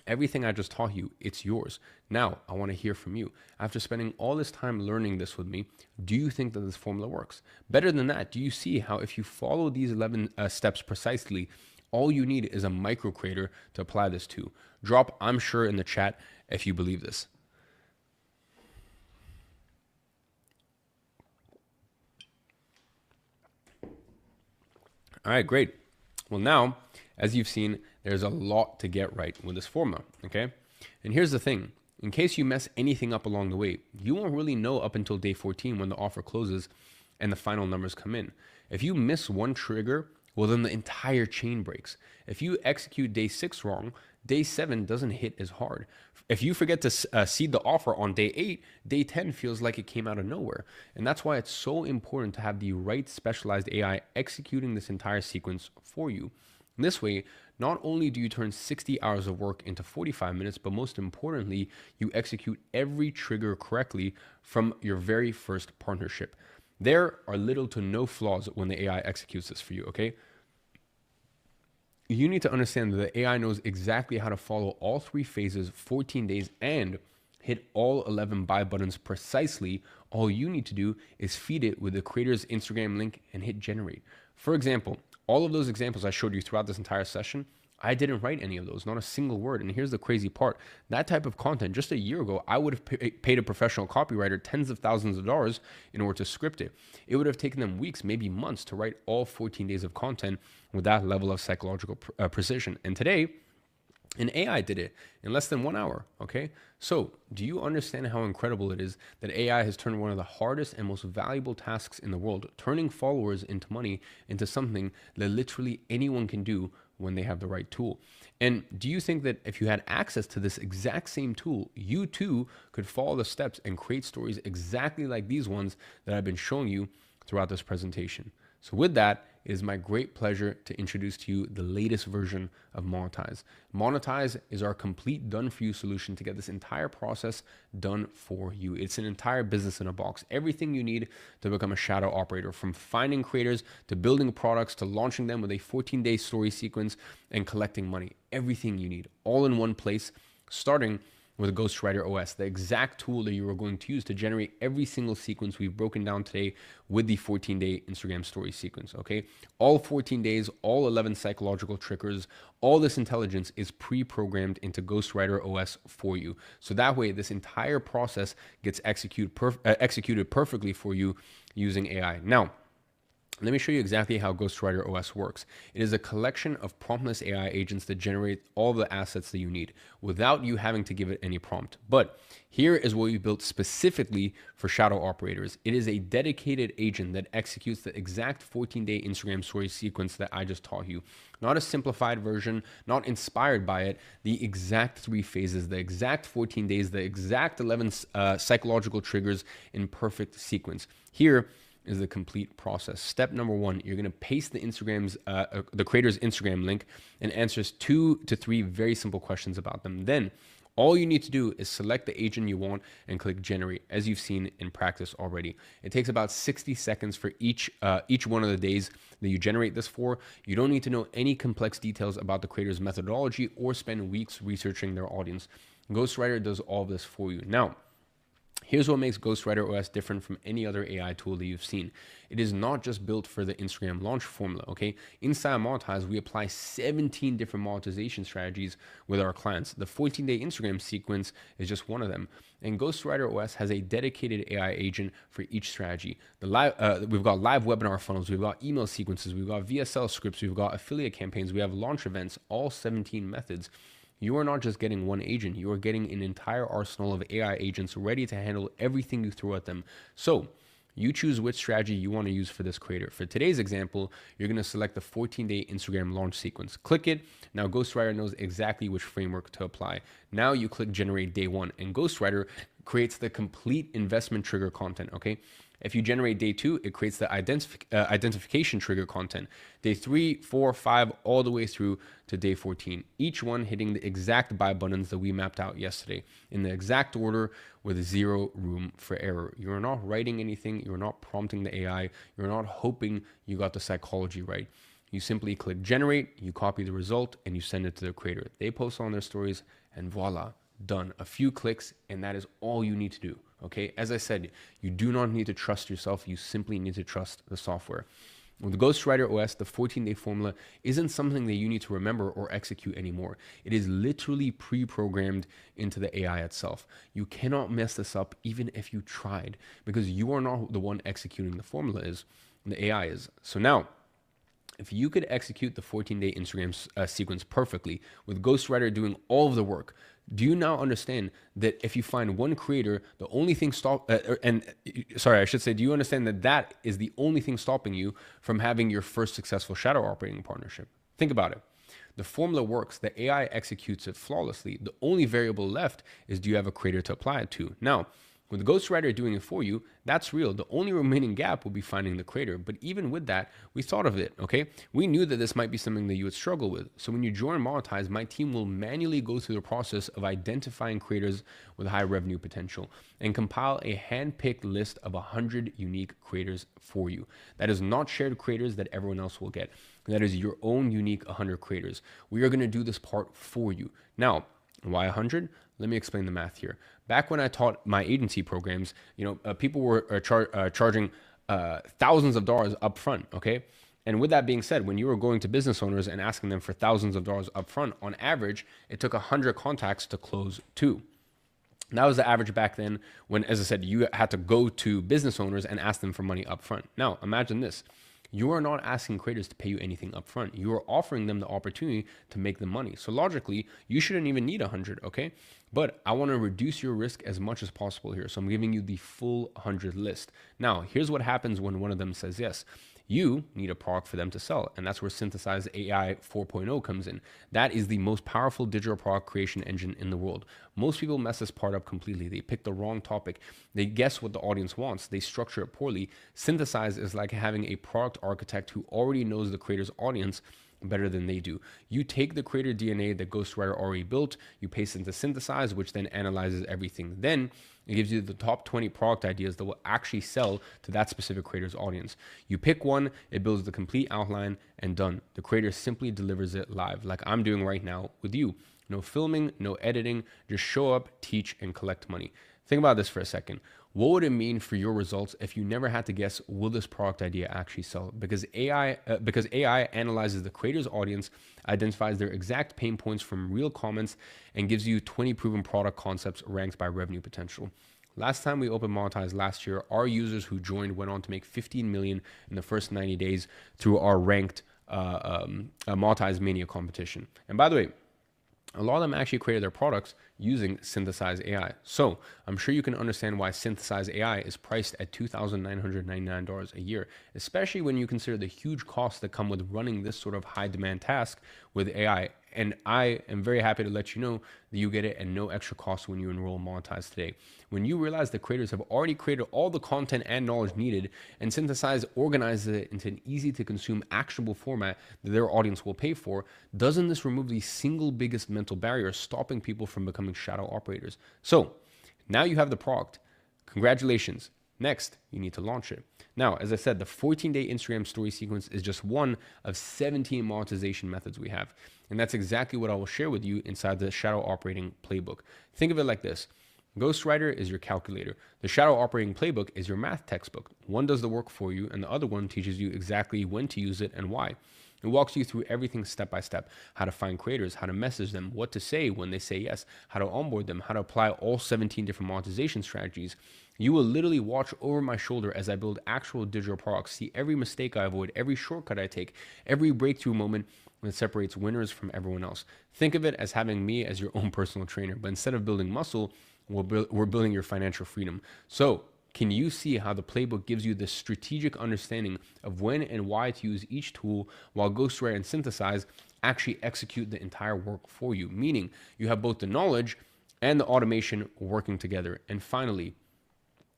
[SPEAKER 1] everything I just taught you, it's yours. Now, I want to hear from you. After spending all this time learning this with me, do you think that this formula works? Better than that, do you see how if you follow these 11 steps precisely, all you need is a micro creator to apply this to? Drop "I'm sure" in the chat if you believe this. All right, great. Well, now, as you've seen, there's a lot to get right with this formula, okay? And here's the thing. In case you mess anything up along the way, you won't really know up until day 14 when the offer closes and the final numbers come in. If you miss one trigger, well, then the entire chain breaks. If you execute day 6 wrong, day 7 doesn't hit as hard. If you forget to seed the offer on day 8, day 10 feels like it came out of nowhere. And that's why it's so important to have the right specialized AI executing this entire sequence for you. This way, not only do you turn 60 hours of work into 45 minutes, but most importantly, you execute every trigger correctly from your very first partnership. There are little to no flaws when the AI executes this for you, okay? You need to understand that the AI knows exactly how to follow all 3 phases, 14 days, and hit all 11 buy buttons precisely. All you need to do is feed it with the creator's Instagram link and hit generate. For example, all of those examples I showed you throughout this entire session, I didn't write any of those, not a single word. And here's the crazy part. That type of content, just a year ago, I would have paid a professional copywriter tens of thousands of dollars in order to script it. It would have taken them weeks, maybe months to write all 14 days of content with that level of psychological precision. And today, an AI did it in less than 1 hour, okay? So do you understand how incredible it is that AI has turned one of the hardest and most valuable tasks in the world, turning followers into money, into something that literally anyone can do when they have the right tool? And do you think that if you had access to this exact same tool, you too could follow the steps and create stories exactly like these ones that I've been showing you throughout this presentation? So with that, it is my great pleasure to introduce to you the latest version of Monetize. Monetize is our complete done-for-you solution to get this entire process done for you. It's an entire business in a box. Everything you need to become a shadow operator, from finding creators to building products to launching them with a 14-day story sequence and collecting money. Everything you need, all in one place, starting with Ghostwriter OS, the exact tool that you are going to use to generate every single sequence we've broken down today with the 14-day Instagram story sequence, okay? All 14 days, all 11 psychological triggers, all this intelligence is pre-programmed into Ghostwriter OS for you. So that way, this entire process gets executed perfectly for you using AI. Now, Let me show you exactly how Ghostwriter OS works. It is a collection of promptless AI agents that generate all the assets that you need without you having to give it any prompt. But here is what we built specifically for shadow operators. It is a dedicated agent that executes the exact 14-day Instagram story sequence that I just taught you. Not a simplified version, not inspired by it, the exact 3 phases, the exact 14 days, the exact 11 psychological triggers in perfect sequence. Here is the complete process. Step number 1, you're going to paste the creator's Instagram link and answers 2 to 3 very simple questions about them. Then all you need to do is select the agent you want and click generate, as you've seen in practice already. It takes about 60 seconds for each one of the days that you generate this for. You don't need to know any complex details about the creator's methodology or spend weeks researching their audience. Ghostwriter does all this for you. Now, here's what makes Ghostwriter OS different from any other AI tool that you've seen. It is not just built for the Instagram launch formula, okay? Inside Monetize, we apply 17 different monetization strategies with our clients. The 14-day Instagram sequence is just one of them. And Ghostwriter OS has a dedicated AI agent for each strategy. We've got live webinar funnels, we've got email sequences, we've got VSL scripts, we've got affiliate campaigns, we have launch events, all 17 methods. You are not just getting one agent, you are getting an entire arsenal of AI agents ready to handle everything you throw at them. So you choose which strategy you want to use for this creator. For today's example, you're going to select the 14-day Instagram launch sequence. Click it. Now Ghostwriter knows exactly which framework to apply. Now you click generate day 1 and Ghostwriter creates the complete investment trigger content, okay? If you generate day 2, it creates the identification trigger content. Day 3, 4, 5, all the way through to day 14. Each one hitting the exact buy buttons that we mapped out yesterday in the exact order with 0 room for error. You're not writing anything. You're not prompting the AI. You're not hoping you got the psychology right. You simply click generate, you copy the result, and you send it to the creator. They post on their stories, and voila, done. A few clicks, and that is all you need to do. Okay, as I said, you do not need to trust yourself. You simply need to trust the software. With Ghostwriter OS, the 14-day formula isn't something that you need to remember or execute anymore. It is literally pre-programmed into the AI itself. You cannot mess this up even if you tried, because you are not the one executing the formula, the AI is. So now, if you could execute the 14-day Instagram sequence perfectly with Ghostwriter doing all of the work, do you now understand that if you find one creator, the only thing do you understand that that is the only thing stopping you from having your first successful shadow operating partnership? Think about it. The formula works. The AI executes it flawlessly. The only variable left is, do you have a creator to apply it to? Now, with Ghostwriter doing it for you, that's real. The only remaining gap will be finding the creator. But even with that, we thought of it, okay? We knew that this might be something that you would struggle with. So when you join Monetize, my team will manually go through the process of identifying creators with high revenue potential and compile a hand-picked list of 100 unique creators for you. That is not shared creators that everyone else will get. That is your own unique 100 creators. We are going to do this part for you. Now, why 100? Let me explain the math here. Back when I taught my agency programs, people were charging thousands of dollars up front, okay? And with that being said, when you were going to business owners and asking them for thousands of dollars up front, on average, it took 100 contacts to close 2. That was the average back then when, as I said, you had to go to business owners and ask them for money up front. Now, imagine this. You are not asking creators to pay you anything up front. You are offering them the opportunity to make the money. So logically, you shouldn't even need 100, okay? But I want to reduce your risk as much as possible here. So I'm giving you the full 100 list. Now, here's what happens when one of them says yes. You need a product for them to sell. And that's where Synthesized AI 4.0 comes in. That is the most powerful digital product creation engine in the world. Most people mess this part up completely. They pick the wrong topic. They guess what the audience wants. They structure it poorly. Synthesize is like having a product architect who already knows the creator's audience better than they do. You take the creator DNA that Ghostwriter already built, you paste into Synthesize, which then analyzes everything. Then it gives you the top 20 product ideas that will actually sell to that specific creator's audience. You pick one, it builds the complete outline, and done. The creator simply delivers it live, like I'm doing right now with you. No filming, no editing, just show up, teach, and collect money. Think about this for a second. What would it mean for your results if you never had to guess, will this product idea actually sell? Because AI analyzes the creator's audience, identifies their exact pain points from real comments, and gives you 20 proven product concepts ranked by revenue potential. Last time we open monetized last year, our users who joined went on to make 15 million in the first 90 days through our ranked monetized mania competition. And by the way, a lot of them actually created their products using Synthesize AI. So I'm sure you can understand why Synthesize AI is priced at $2,999 a year, especially when you consider the huge costs that come with running this sort of high demand task with AI. And I am very happy to let you know that you get it at no extra cost when you enroll Monetize today. When you realize the creators have already created all the content and knowledge needed, and Synthesize organizes it into an easy to consume actionable format that their audience will pay for, doesn't this remove the single biggest mental barrier stopping people from becoming shadow operators? So now you have the product. Congratulations. Next, you need to launch it. Now, as I said, the 14-day Instagram story sequence is just one of 17 monetization methods we have. And that's exactly what I will share with you inside the shadow operating playbook. Think of it like this. Ghostwriter is your calculator. The shadow operating playbook is your math textbook. One does the work for you, and the other one teaches you exactly when to use it and why. It walks you through everything step by step, how to find creators, how to message them, what to say when they say yes, how to onboard them, how to apply all 17 different monetization strategies. You will literally watch over my shoulder as I build actual digital products, see every mistake I avoid, every shortcut I take, every breakthrough moment that separates winners from everyone else. Think of it as having me as your own personal trainer, but instead of building muscle, we're building your financial freedom. So can you see how the playbook gives you the strategic understanding of when and why to use each tool, while Ghostwrite and Synthesize actually execute the entire work for you? Meaning you have both the knowledge and the automation working together. And finally,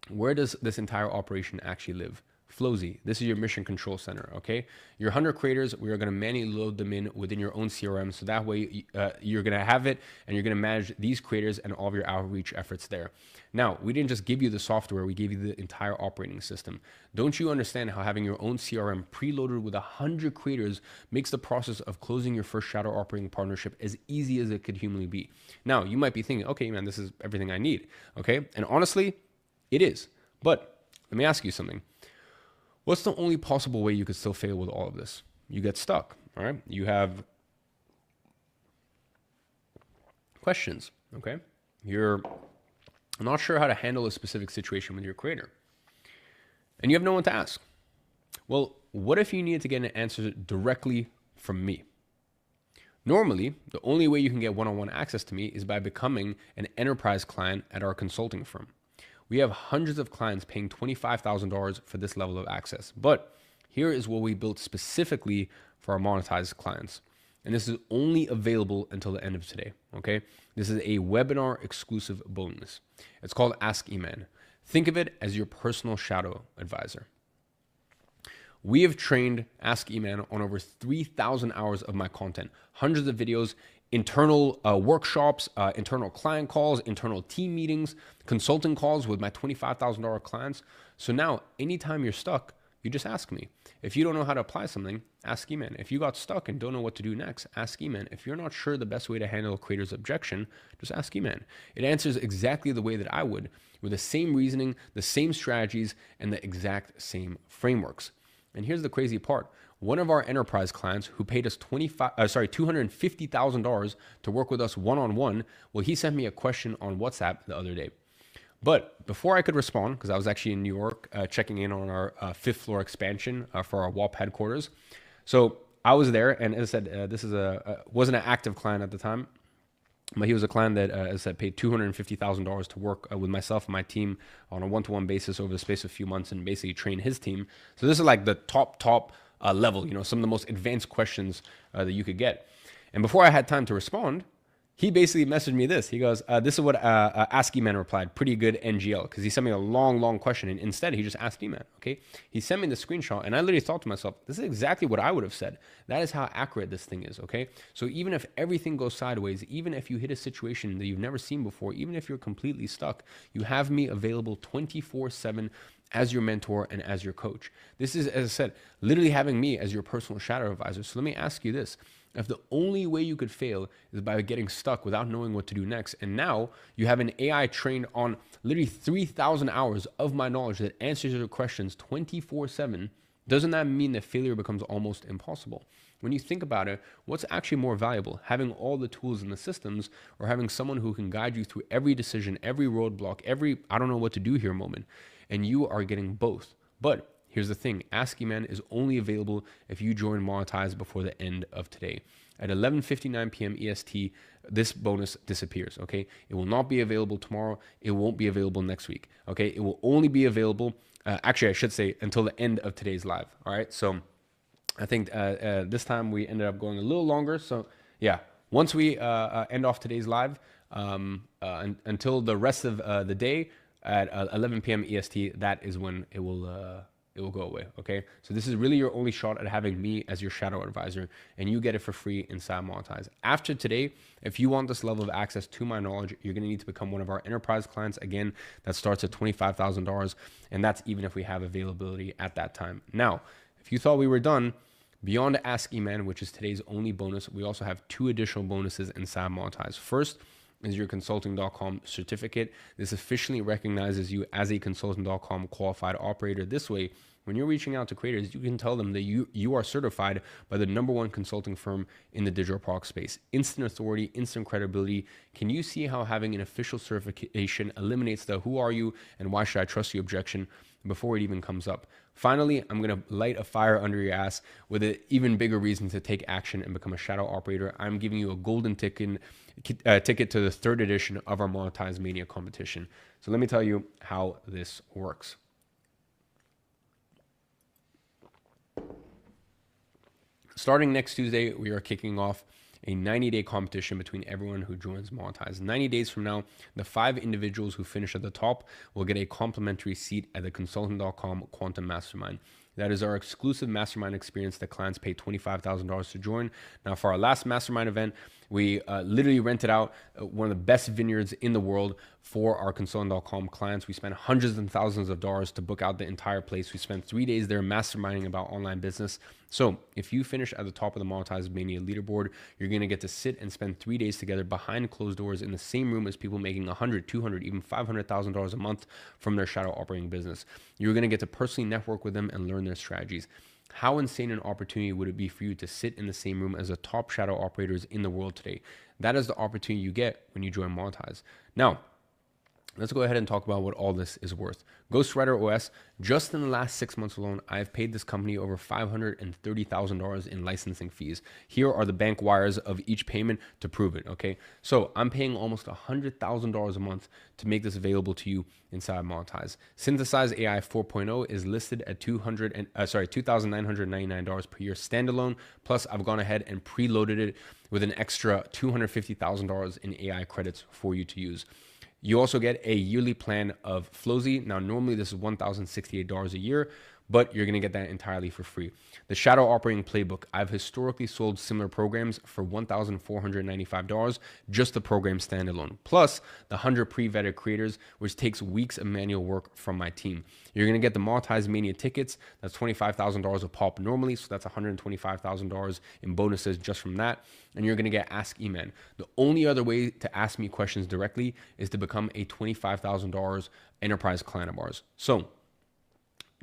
[SPEAKER 1] where does this entire operation actually live? Flowsy, this is your mission control center, okay? Your 100 creators, we are gonna manually load them in within your own CRM, so that way you're gonna have it and you're gonna manage these creators and all of your outreach efforts there. Now, we didn't just give you the software, we gave you the entire operating system. Don't you understand how having your own CRM preloaded with 100 creators makes the process of closing your first shadow operating partnership as easy as it could humanly be? Now, you might be thinking, okay, man, this is everything I need, okay? And honestly, it is. But let me ask you something. What's the only possible way you could still fail with all of this? You get stuck, all right? You have questions, okay? You're not sure how to handle a specific situation with your creator, and you have no one to ask. Well, what if you needed to get an answer directly from me? Normally, the only way you can get one-on-one access to me is by becoming an enterprise client at our consulting firm. We have hundreds of clients paying $25,000 for this level of access. But here is what we built specifically for our monetized clients. And this is only available until the end of today, okay? This is a webinar exclusive bonus. It's called Ask Eman. Think of it as your personal shadow advisor. We have trained Ask Eman on over 3,000 hours of my content, hundreds of videos, internal workshops, internal client calls, internal team meetings, consulting calls with my $25,000 clients. So now, anytime you're stuck, you just ask me. If you don't know how to apply something, ask Eman. If you got stuck and don't know what to do next, ask Eman. If you're not sure the best way to handle a creator's objection, just ask Eman. It answers exactly the way that I would, with the same reasoning, the same strategies, and the exact same frameworks. And here's the crazy part. One of our enterprise clients who paid us $250,000 to work with us one-on-one, well, he sent me a question on WhatsApp the other day. But before I could respond, because I was actually in New York checking in on our fifth floor expansion for our WAP headquarters. So I was there, and as I said, this is wasn't an active client at the time, but he was a client that, as I said, paid $250,000 to work with myself and my team on a one-to-one basis over the space of a few months and basically train his team. So this is like the top level, you know, some of the most advanced questions that you could get. And before I had time to respond, he basically messaged me this. He goes, this is what Ask Eman replied, pretty good NGL, because he sent me a long question, and instead he just asked Eman, okay? He sent me the screenshot, and I literally thought to myself, this is exactly what I would have said. That is how accurate this thing is, okay? So even if everything goes sideways, even if you hit a situation that you've never seen before, even if you're completely stuck, you have me available 24/7 as your mentor and as your coach. This is, as I said, literally having me as your personal shadow advisor. So let me ask you this. If the only way you could fail is by getting stuck without knowing what to do next, and now you have an AI trained on literally 3,000 hours of my knowledge that answers your questions 24/7, Doesn't that mean that failure becomes almost impossible? When you think about it, what's actually more valuable? Having all the tools and the systems, or having someone who can guide you through every decision, every roadblock, every I don't know what to do here moment? And you are getting both. But here's the thing, Ask Man is only available if you join Monetize before the end of today. At 11:59 p.m. EST, this bonus disappears, okay? It will not be available tomorrow. It won't be available next week, okay? It will only be available, actually, I should say, until the end of today's live, all right? So I think this time we ended up going a little longer. So yeah, once we end off today's live, until the rest of the day at 11 p.m. EST, that is when it will go away. Okay, so this is really your only shot at having me as your shadow advisor, and you get it for free inside Monetize. After today, if you want this level of access to my knowledge, you're going to need to become one of our enterprise clients. Again, that starts at $25,000, and that's even if we have availability at that time. Now, if you thought we were done, beyond Ask Man, which is today's only bonus, we also have 2 additional bonuses inside Monetize. First is your consulting.com certificate. This officially recognizes you as a consulting.com qualified operator. This way, when you're reaching out to creators, you can tell them that you are certified by the #1 consulting firm in the digital product space. Instant authority, instant credibility. Can you see how having an official certification eliminates the who are you and why should I trust you objection before it even comes up? Finally, I'm going to light a fire under your ass with an even bigger reason to take action and become a shadow operator. I'm giving you a golden ticket to the 3rd edition of our Monetize Mania competition. So let me tell you how this works. Starting next Tuesday, we are kicking off a 90-day competition between everyone who joins Monetize. 90 days from now, the 5 individuals who finish at the top will get a complimentary seat at the consultant.com Quantum Mastermind. That is our exclusive mastermind experience that clients pay $25,000 to join. Now, for our last mastermind event, we literally rented out one of the best vineyards in the world for our consultant.com clients. We spent hundreds and thousands of dollars to book out the entire place. We spent 3 days there masterminding about online business. So if you finish at the top of the Monetize Mania leaderboard, you're going to get to sit and spend 3 days together behind closed doors in the same room as people making $100, $200, even $500,000 a month from their shadow operating business. You're going to get to personally network with them and learn their strategies. How insane an opportunity would it be for you to sit in the same room as the top shadow operators in the world today? That is the opportunity you get when you join Monetize. Now, let's go ahead and talk about what all this is worth. Ghostwriter OS, just in the last 6 months alone, I've paid this company over $530,000 in licensing fees. Here are the bank wires of each payment to prove it, okay? So I'm paying almost $100,000 a month to make this available to you inside Monetize. Synthesize AI 4.0 is listed at $2,999 per year standalone. Plus, I've gone ahead and preloaded it with an extra $250,000 in AI credits for you to use. You also get a yearly plan of Flozy. Now, normally this is $1,068 a year, but you're going to get that entirely for free. The Shadow Operating Playbook. I've historically sold similar programs for $1,495, just the program standalone, plus the 100 pre-vetted creators, which takes weeks of manual work from my team. You're going to get the Monetize Mania tickets. That's $25,000 a pop normally, so that's $125,000 in bonuses just from that. And you're going to get Ask Man. The only other way to ask me questions directly is to become a $25,000 enterprise client of ours. So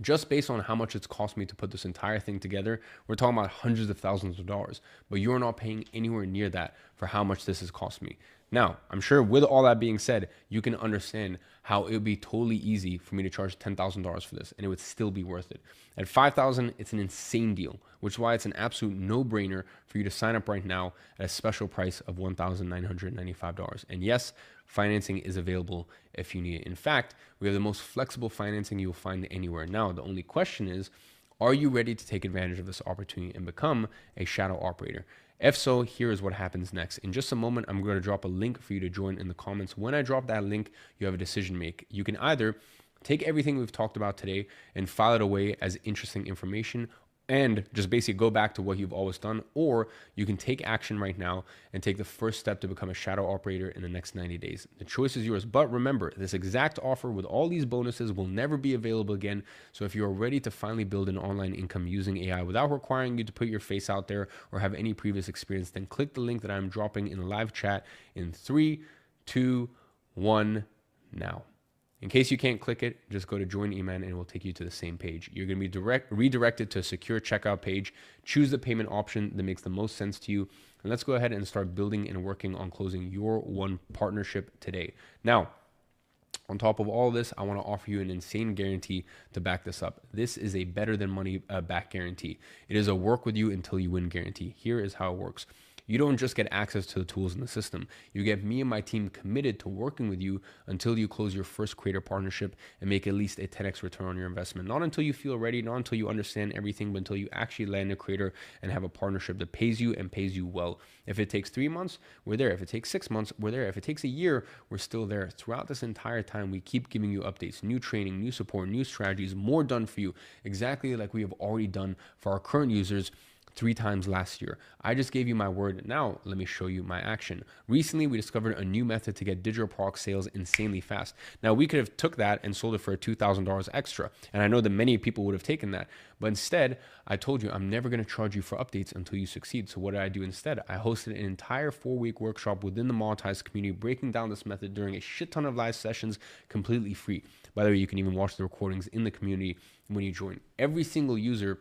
[SPEAKER 1] just based on how much it's cost me to put this entire thing together, we're talking about hundreds of thousands of dollars, but you're not paying anywhere near that for how much this has cost me. Now, I'm sure with all that being said, you can understand how it would be totally easy for me to charge $10,000 for this, and it would still be worth it. At $5,000, it's an insane deal, which is why it's an absolute no-brainer for you to sign up right now at a special price of $1,995. And yes, financing is available if you need it. In fact, we have the most flexible financing you'll find anywhere. Now, the only question is, are you ready to take advantage of this opportunity and become a shadow operator? If so, here is what happens next. In just a moment, I'm going to drop a link for you to join in the comments. When I drop that link, you have a decision to make. You can either take everything we've talked about today and file it away as interesting information, and just basically go back to what you've always done, or you can take action right now and take the first step to become a shadow operator in the next 90 days. The choice is yours, but remember, this exact offer with all these bonuses will never be available again. So if you're ready to finally build an online income using AI without requiring you to put your face out there or have any previous experience, then click the link that I'm dropping in the live chat in 3, 2, 1, now. In case you can't click it, just go to join email and it will take you to the same page. You're going to be redirected to a secure checkout page. Choose the payment option that makes the most sense to you. And let's go ahead and start building and working on closing your one partnership today. Now, on top of all this, I want to offer you an insane guarantee to back this up. This is a better than money back guarantee. It is a work with you until you win guarantee. Here is how it works. You don't just get access to the tools in the system. You get me and my team committed to working with you until you close your first creator partnership and make at least a 10x return on your investment. Not until you feel ready, not until you understand everything, but until you actually land a creator and have a partnership that pays you and pays you well. If it takes 3 months, we're there. If it takes 6 months, we're there. If it takes a year, we're still there. Throughout this entire time, we keep giving you updates, new training, new support, new strategies, more done for you, exactly like we have already done for our current users 3 times last year. I just gave you my word. Now let me show you my action. Recently, we discovered a new method to get digital product sales insanely fast. Now we could have took that and sold it for $2,000 extra. And I know that many people would have taken that, but instead I told you, I'm never going to charge you for updates until you succeed. So what did I do instead? I hosted an entire 4-week workshop within the monetized community, breaking down this method during a shit ton of live sessions, completely free. By the way, you can even watch the recordings in the community when you join. Every single user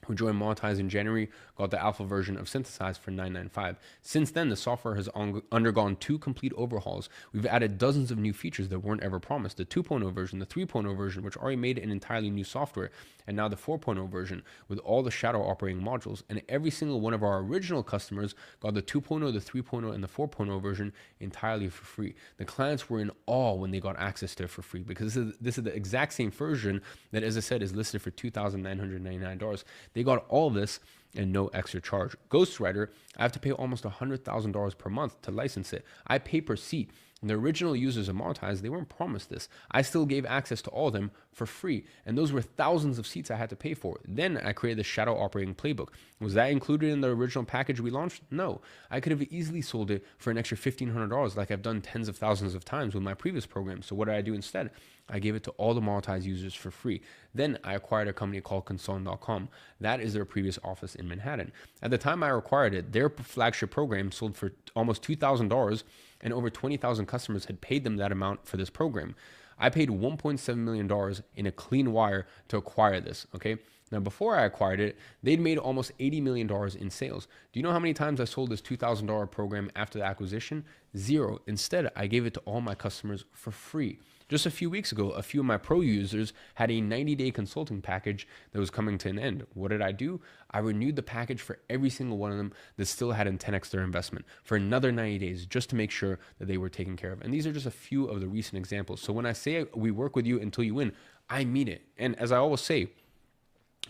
[SPEAKER 1] who joined Monetize in January got the alpha version of Synthesize for $9.95. Since then, the software has undergone 2 complete overhauls. We've added dozens of new features that weren't ever promised. The 2.0 version, the 3.0 version, which already made an entirely new software, and now the 4.0 version with all the shadow operating modules. And every single one of our original customers got the 2.0, the 3.0, and the 4.0 version entirely for free. The clients were in awe when they got access to it for free, because this is the exact same version that, as I said, is listed for $2,999. They got all this and no extra charge. Ghostwriter, I have to pay almost $100,000 per month to license it. I pay per seat. And the original users of Monetize, they weren't promised this. I still gave access to all of them for free. And those were thousands of seats I had to pay for. Then I created the shadow operating playbook. Was that included in the original package we launched? No. I could have easily sold it for an extra $1,500 like I've done tens of thousands of times with my previous program. So what did I do instead? I gave it to all the Monetize users for free. Then I acquired a company called Consultant.com. That is their previous office in Manhattan. At the time I acquired it, their flagship program sold for almost $2,000, and over 20,000 customers had paid them that amount for this program. I paid $1.7 million in a clean wire to acquire this, okay? Now, before I acquired it, they'd made almost $80 million in sales. Do you know how many times I sold this $2,000 program after the acquisition? 0. Instead, I gave it to all my customers for free. Just a few weeks ago, a few of my pro users had a 90-day consulting package that was coming to an end. What did I do? I renewed the package for every single one of them that still hadn't 10x their investment for another 90 days, just to make sure that they were taken care of. And these are just a few of the recent examples. So when I say we work with you until you win, I mean it. And as I always say,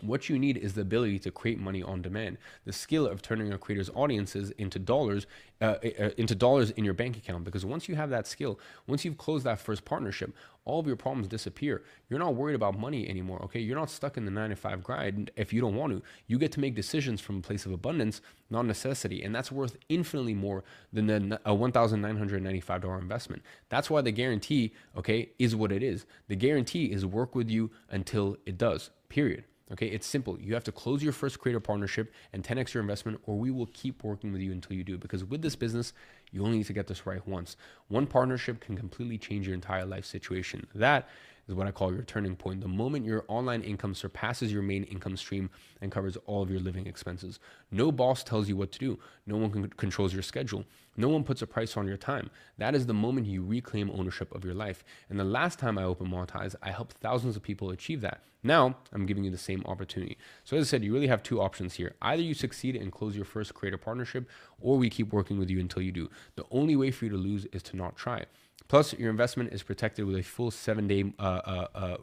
[SPEAKER 1] what you need is the ability to create money on demand, the skill of turning a creator's audiences into dollars in your bank account. Because once you have that skill, once you've closed that first partnership, all of your problems disappear. You're not worried about money anymore, okay? You're not stuck in the 9-to-5 grind if you don't want to. You get to make decisions from a place of abundance, not necessity. And that's worth infinitely more than a $1,995 investment. That's why the guarantee, okay, is what it is. The guarantee is work with you until it does, period. Okay, it's simple. You have to close your first creator partnership and 10x your investment, or we will keep working with you until you do. Because with this business, you only need to get this right once. One partnership can completely change your entire life situation. That is what I call your turning point. The moment your online income surpasses your main income stream and covers all of your living expenses. No boss tells you what to do. No one controls your schedule. No one puts a price on your time. That is the moment you reclaim ownership of your life. And the last time I opened Monetize, I helped thousands of people achieve that. Now, I'm giving you the same opportunity. So as I said, you really have 2 options here. Either you succeed and close your first creator partnership, or we keep working with you until you do. The only way for you to lose is to not try. Plus, your investment is protected with a full 7-day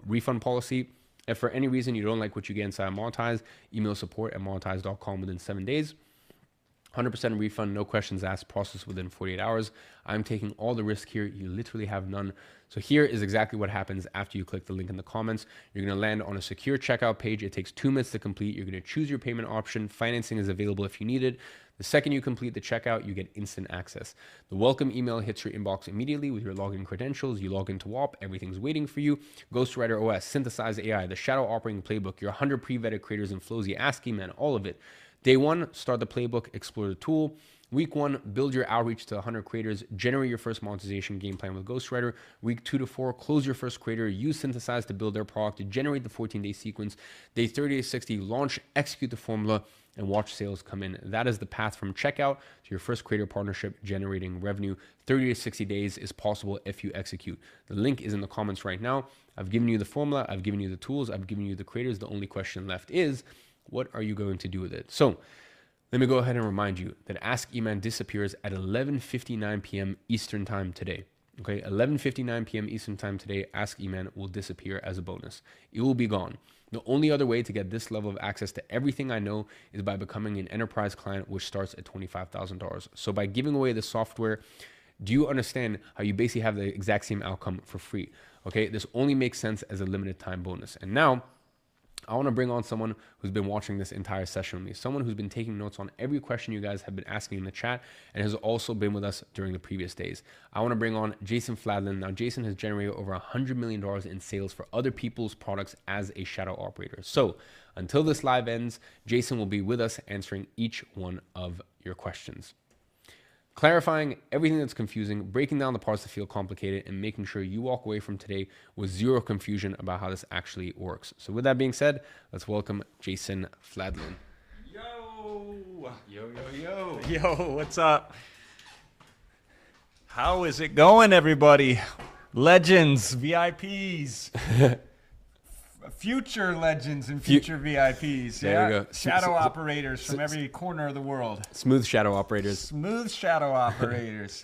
[SPEAKER 1] refund policy. If for any reason you don't like what you get inside Monetize, email support@monetize.com within 7 days. 100% refund, no questions asked, process within 48 hours. I'm taking all the risk here. You literally have none. So here is exactly what happens after you click the link in the comments. You're going to land on a secure checkout page. It takes 2 minutes to complete. You're going to choose your payment option. Financing is available if you need it. The second you complete the checkout, you get instant access. The welcome email hits your inbox immediately with your login credentials. You log into WAP, everything's waiting for you. Ghostwriter OS, Synthesize AI, the shadow operating playbook, your 100 pre-vetted creators and flows, the ASCII man, all of it. Day 1, start the playbook, explore the tool. Week 1, build your outreach to 100 creators, generate your first monetization game plan with Ghostwriter. Week 2 to 4, close your first creator, use Synthesize to build their product, to generate the 14-day sequence. Day 30 to 60, launch, execute the formula, and watch sales come in. That is the path from checkout to your first creator partnership generating revenue. 30 to 60 days is possible if you execute. The link is in the comments right now. I've given you the formula, I've given you the tools, I've given you the creators. The only question left is, what are you going to do with it? So let me go ahead and remind you that Ask Eman disappears at 11:59 p.m. Eastern time today. Okay, 11:59 p.m. Eastern time today, Ask Eman will disappear as a bonus. It will be gone. The only other way to get this level of access to everything I know is by becoming an enterprise client, which starts at $25,000. So by giving away the software, do you understand how you basically have the exact same outcome for free? Okay, this only makes sense as a limited time bonus. And now, I want to bring on someone who's been watching this entire session with me, someone who's been taking notes on every question you guys have been asking in the chat and has also been with us during the previous days. I want to bring on Jason Fladlin. Now, Jason has generated over $100 million in sales for other people's products as a shadow operator. So until this live ends, Jason will be with us answering each one of your questions, clarifying everything that's confusing, breaking down the parts that feel complicated, and making sure you walk away from today with zero confusion about how this actually works. So with that being said, let's welcome Jason Fladlin.
[SPEAKER 2] Yo,
[SPEAKER 1] Yo.
[SPEAKER 2] yo, what's up? How is it going, everybody? Legends, VIPs, future legends and future VIPs.
[SPEAKER 1] There
[SPEAKER 2] Yeah,
[SPEAKER 1] you go.
[SPEAKER 2] shadow operators from every corner of the world.
[SPEAKER 1] Smooth shadow operators.
[SPEAKER 2] Smooth shadow operators.